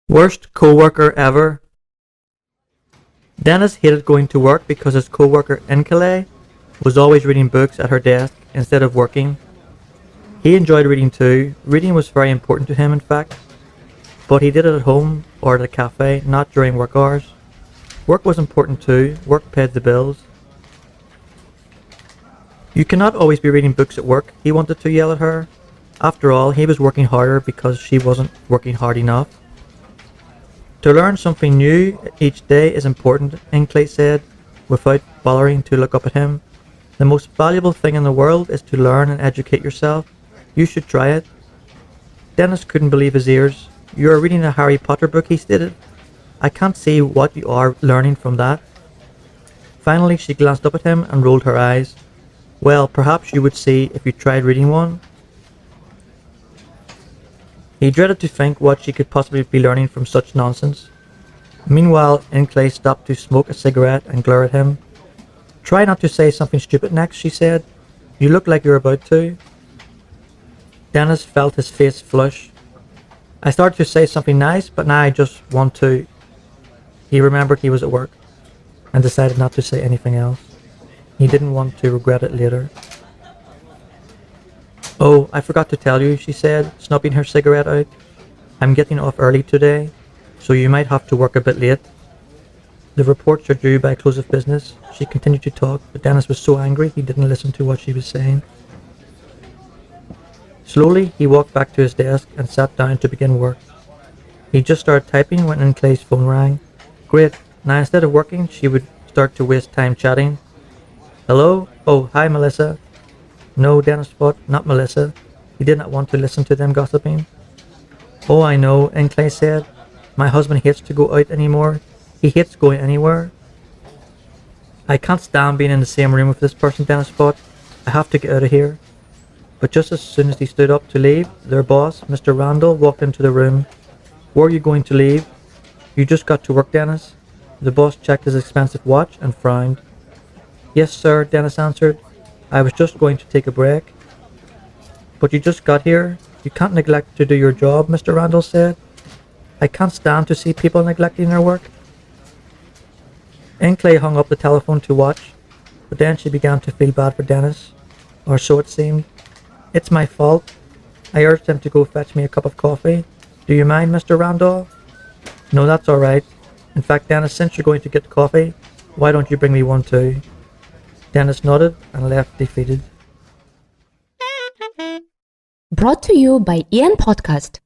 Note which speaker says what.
Speaker 1: Worst co-worker ever. Dennis hated going to work because his co-worker Incilay was always reading books at her desk instead of working. He enjoyed reading too. Reading was very important to him, in fact, but he did it at home or at a cafe, not during work hours. Work was important too. Work paid the bills. You cannot always be reading books at work, he wanted to yell at her. After all, he was working harder because she wasn't working hard enough. To learn something new each day is important, Incilay said, without bothering to look up at him. The most valuable thing in the world is to learn and educate yourself. You should try it. Dennis couldn't believe his ears. You are reading a Harry Potter book, he stated. I can't see what you are learning from that. Finally, she glanced up at him and rolled her eyes. Well, perhaps you would see if you tried reading one. He dreaded to think what she could possibly be learning from such nonsense. Meanwhile, Incilay stopped to smoke a cigarette and glare at him. Try not to say something stupid next, she said. You look like you're about to. Dennis felt his face flush. I started to say something nice, but now I just want to. He remembered he was at work and decided not to say anything else. He didn't want to regret it later. Oh, I forgot to tell you, she said, snubbing her cigarette out. I'm getting off early today, so you might have to work a bit late. The reports are due by close of business. She continued to talk, but Dennis was so angry he didn't listen to what she was saying. Slowly, he walked back to his desk and sat down to begin work. He just started typing when Incilay's phone rang. Great, now instead of working, she would start to waste time chatting. Hello? Oh, hi Melissa. No, Dennis thought, not Melissa. He did not want to listen to them gossiping. Oh, I know, Incilay said. My husband hates to go out anymore. He hates going anywhere. I can't stand being in the same room with this person, Dennis thought. I have to get out of here. But just as soon as he stood up to leave, their boss, Mr. Randall, walked into the room. Where are you going to leave? You just got to work, Dennis. The boss checked his expensive watch and frowned. Yes, sir, Dennis answered. I was just going to take a break. But you just got here. You can't neglect to do your job, Mr. Randall said. I can't stand to see people neglecting their work. Incilay hung up the telephone to watch, but then she began to feel bad for Dennis, or so it seemed. It's my fault. I urged him to go fetch me a cup of coffee. Do you mind, Mr. Randall? No, that's all right. In fact, Dennis, since you're going to get coffee, why don't you bring me one too? Dennis nodded and left defeated.
Speaker 2: Brought to you by Ian Podcast.